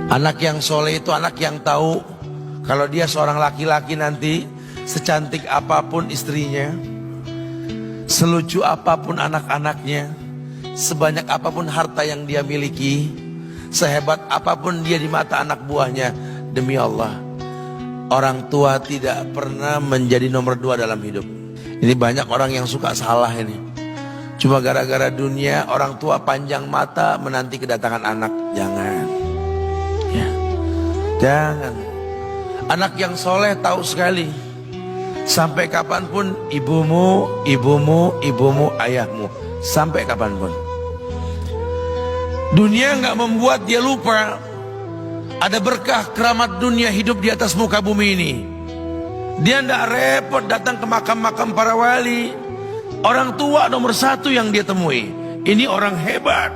Anak yang soleh itu anak yang tahu kalau dia seorang laki-laki nanti, secantik apapun istrinya, selucu apapun anak-anaknya, sebanyak apapun harta yang dia miliki, sehebat apapun dia di mata anak buahnya, demi Allah, orang tua tidak pernah menjadi nomor 2 dalam hidup. Ini banyak orang yang suka salah ini. Cuma gara-gara dunia, orang tua panjang mata menanti kedatangan anak. Jangan ya. Jangan. Anak yang soleh tahu sekali, sampai kapanpun ibumu, ayahmu, sampai kapanpun. Dunia nggak membuat dia lupa ada berkah keramat dunia hidup di atas muka bumi ini. Dia nggak repot datang ke makam-makam para wali. Orang tua nomor 1 yang dia temui. Ini orang hebat.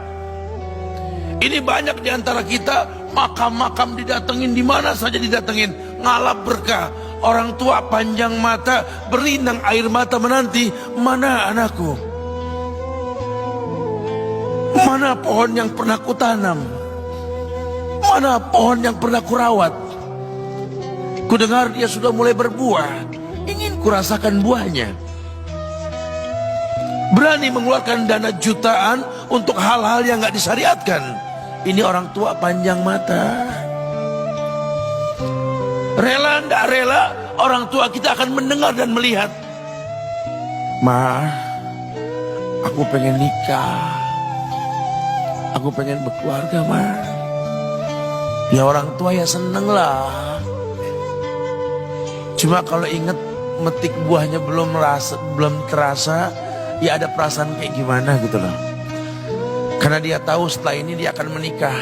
Ini banyak di antara kita makam-makam didatengin, di mana saja didatengin, ngalap berkah. Orang tua panjang mata, berlinang air mata menanti, mana anakku? Mana pohon yang pernah kutanam? Mana pohon yang pernah kurawat? Kudengar dia sudah mulai berbuah, ingin kurasakan buahnya. Berani mengeluarkan dana jutaan untuk hal-hal yang gak disyariatkan. Ini orang tua panjang mata. Rela nggak rela, orang tua kita akan mendengar dan melihat. Ma, aku pengen nikah, aku pengen berkeluarga, Ma. Ya orang tua ya seneng lah. Cuma kalau inget metik buahnya belum terasa, ya ada perasaan kayak gimana gitu loh. Karena dia tahu setelah ini dia akan menikah,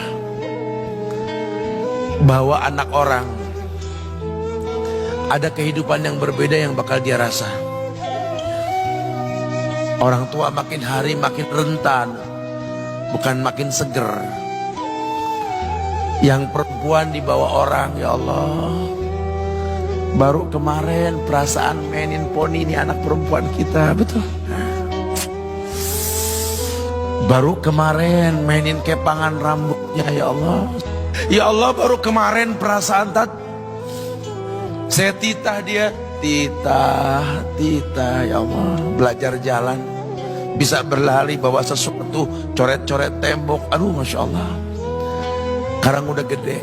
bahwa anak orang ada kehidupan yang berbeda yang bakal dia rasa. Orang tua makin hari makin rentan, bukan makin seger. Yang perempuan dibawa orang, ya Allah. Baru kemarin perasaan mainin poni ini anak perempuan kita, betul. Baru kemarin mainin kepangan rambutnya, ya Allah. Ya Allah, baru kemarin perasaan saya titah dia, titah, ya Allah. Belajar jalan, bisa berlari bawa sesuatu, coret-coret tembok, aduh Masya Allah. Sekarang udah gede,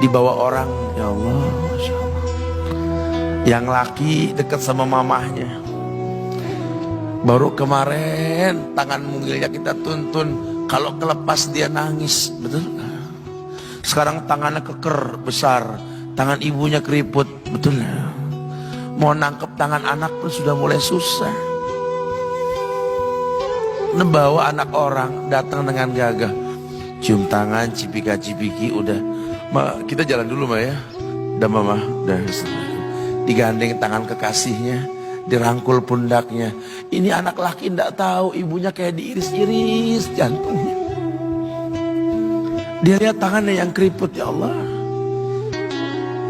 dibawa orang, ya Allah, Masya Allah. Yang laki dekat sama mamahnya. Baru kemarin tangan mungilnya kita tuntun, kalau kelepas dia nangis, betul? Sekarang tangannya keker besar, tangan ibunya keriput, betul? Mau nangkep tangan anak pun sudah mulai susah. Nebawa anak orang datang dengan gagah, cium tangan, cipika-cipiki, udah. Ma, kita jalan dulu Ma ya. Udah Mama, udah. Digandeng tangan kekasihnya, dirangkul pundaknya. Ini anak laki ndak tahu ibunya kayak diiris-iris jantungnya. Dia lihat tangannya yang keriput, ya Allah.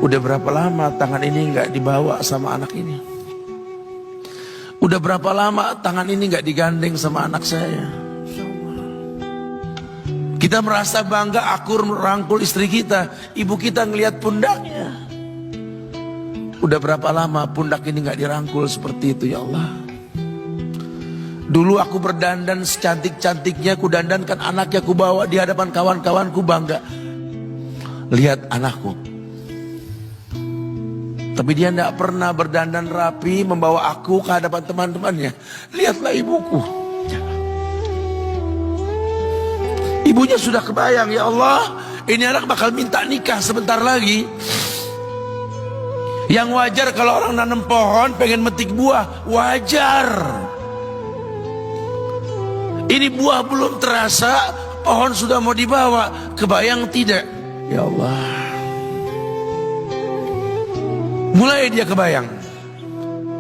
Udah berapa lama tangan ini nggak dibawa sama anak ini? Udah berapa lama tangan ini nggak digandeng sama anak saya? Kita merasa bangga akur merangkul istri kita, ibu kita ngelihat pundaknya. Udah berapa lama pundak ini gak dirangkul seperti itu, ya Allah. Dulu aku berdandan secantik-cantiknya, ku dandankan anaknya, ku bawa di hadapan kawan-kawanku bangga. Lihat anakku. Tapi dia gak pernah berdandan rapi membawa aku ke hadapan teman-temannya. Lihatlah ibuku. Ibunya sudah kebayang, ya Allah, ini anak bakal minta nikah sebentar lagi. Yang wajar kalau orang nanam pohon pengen metik buah, wajar. Ini buah belum terasa, pohon sudah mau dibawa, kebayang tidak? Ya Allah. Mulai dia kebayang.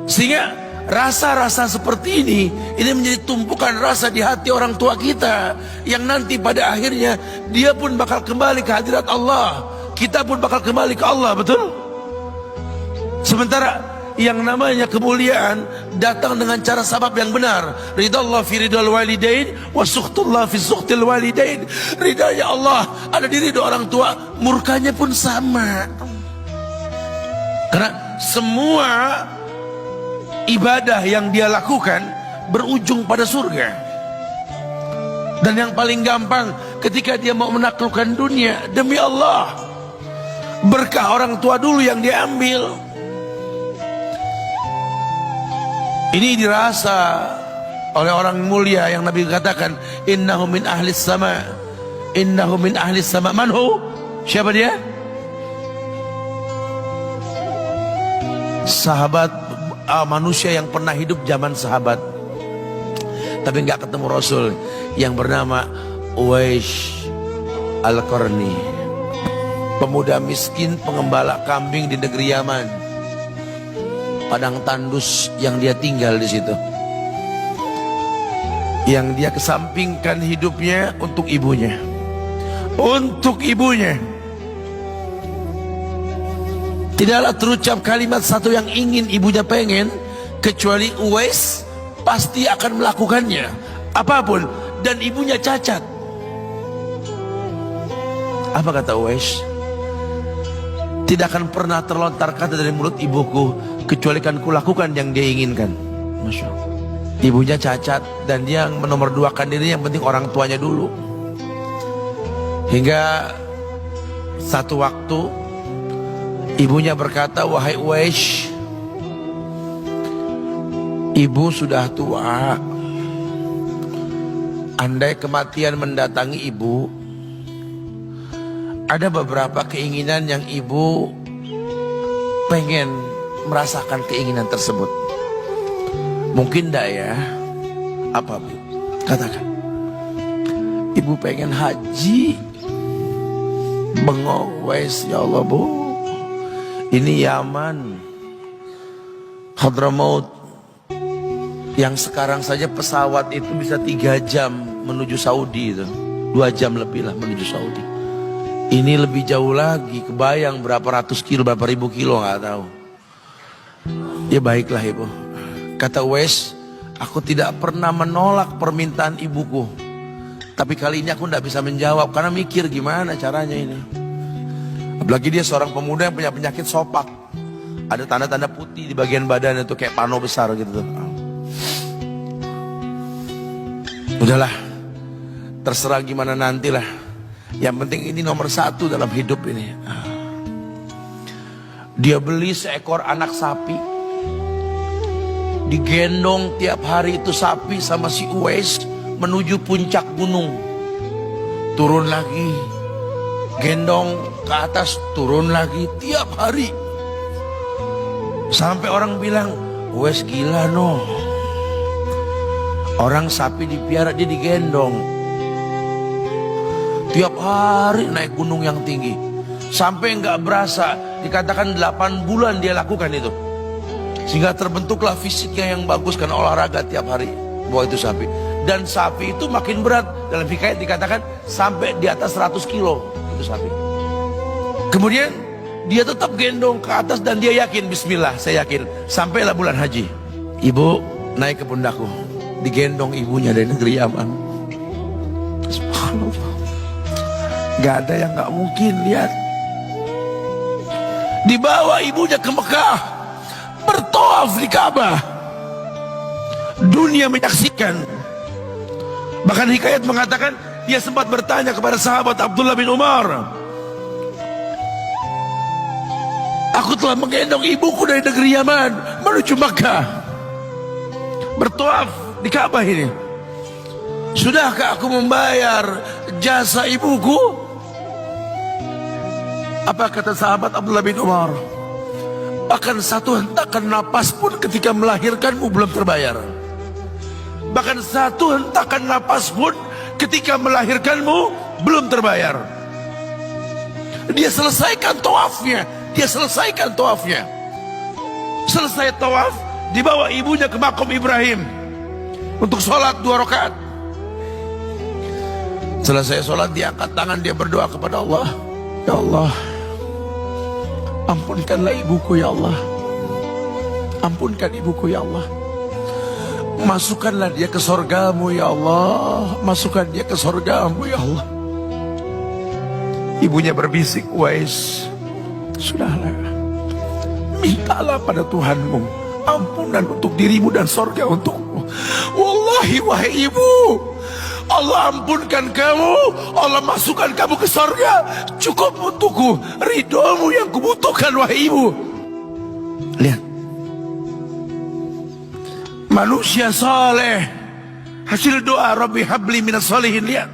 Sehingga rasa-rasa seperti ini menjadi tumpukan rasa di hati orang tua kita, yang nanti pada akhirnya dia pun bakal kembali ke hadirat Allah, kita pun bakal kembali ke Allah, betul? Sementara yang namanya kemuliaan datang dengan cara sabab yang benar. Ridallah fi ridal walidain wa sukhtullah fi sukhtil walidain. Ridanya Allah ada di ridho orang tua, murkanya pun sama. Karena semua ibadah yang dia lakukan berujung pada surga. Dan yang paling gampang ketika dia mau menaklukkan dunia, demi Allah, berkah orang tua dulu yang diambil. Ini dirasa oleh orang mulia yang Nabi katakan, innahu min ahlis sama, innahu min ahlis sama. Manhu? Siapa dia? Sahabat manusia yang pernah hidup zaman sahabat tapi nggak ketemu Rasul, yang bernama Uwais Al-Qarni, pemuda miskin pengembala kambing di negeri Yaman. Padang tandus yang dia tinggal di situ, yang dia kesampingkan hidupnya untuk ibunya, untuk ibunya. Tidaklah terucap kalimat satu yang ingin ibunya pengen, kecuali Uwais pasti akan melakukannya apapun, dan ibunya cacat. Apa kata Uwais? Tidak akan pernah terlontar kata dari mulut ibuku kecuali kan kulakukan yang dia inginkan. Masya Allah. Ibunya cacat dan dia menomorduakan diri, yang penting orang tuanya dulu. Hingga satu waktu ibunya berkata, wahai Uwais, ibu sudah tua. Andai kematian mendatangi ibu, ada beberapa keinginan yang ibu pengen merasakan keinginan tersebut. Mungkin enggak ya? Apa bu? Katakan. Ibu pengen haji. Bengong, Wais, ya Allah bu, ini Yaman, Hadramaut, yang sekarang saja pesawat itu bisa 3 jam menuju Saudi itu, 2 jam lebih lah menuju Saudi. Ini lebih jauh lagi, kebayang berapa ratus kilo, berapa ribu kilo nggak tahu. Ya baiklah ibu, kata Uwais, aku tidak pernah menolak permintaan ibuku, tapi kali ini aku tidak bisa menjawab karena mikir gimana caranya ini. Apalagi dia seorang pemuda yang punya penyakit sopak, ada tanda-tanda putih di bagian badan itu kayak pano besar gitu. Udahlah, terserah gimana nantilah. Yang penting ini nomor 1 dalam hidup ini. Dia beli seekor anak sapi, digendong tiap hari itu sapi sama si Uwais menuju puncak gunung. Turun lagi, gendong ke atas, turun lagi tiap hari. Sampai orang bilang, Uwais gila no. Orang sapi dipiara, dia digendong tiap hari naik gunung yang tinggi. Sampai nggak berasa, dikatakan 8 bulan dia lakukan itu. Sehingga terbentuklah fisiknya yang bagus karena olahraga tiap hari bawa itu sapi. Dan sapi itu makin berat, dalam hikayat dikatakan sampai di atas 100 kilo itu sapi. Kemudian dia tetap gendong ke atas dan dia yakin, bismillah saya yakin. Sampailah bulan haji, ibu naik ke pundakku, digendong ibunya dari negeri Yaman. Subhanallah, gak ada yang gak mungkin. Lihat, dibawa ibunya ke Mekah, bertawaf di Ka'bah, dunia menyaksikan. Bahkan hikayat mengatakan dia sempat bertanya kepada sahabat Abdullah bin Umar, aku telah menggendong ibuku dari negeri Yaman menuju Mekah, bertawaf di Ka'bah ini. Sudahkah aku membayar jasa ibuku? Apa kata sahabat Abdullah bin Umar? Bahkan satu hentakan napas pun ketika melahirkanmu belum terbayar. Bahkan satu hentakan napas pun ketika melahirkanmu belum terbayar. Dia selesaikan tawafnya. Dia selesaikan tawafnya. Selesai tawaf, dibawa ibunya ke makom Ibrahim untuk sholat 2 rakaat. Selesai sholat, dia angkat tangan, dia berdoa kepada Allah, ya Allah, ampunkanlah ibuku ya Allah. Ampunkan ibuku ya Allah. Masukkanlah dia ke sorgamu ya Allah. Masukkan dia ke sorgamu ya Allah. Ibunya berbisik, Uwais, sudahlah, mintalah pada Tuhanmu ampunan untuk dirimu dan sorga untukmu. Wallahi wahai ibu, Allah ampunkan kamu, Allah masukkan kamu ke sorga. Cukup untukku ridhomu yang kubutuhkan wahai ibu. Lihat, manusia saleh, hasil doa Rabbi habli minas solihin. Lihat,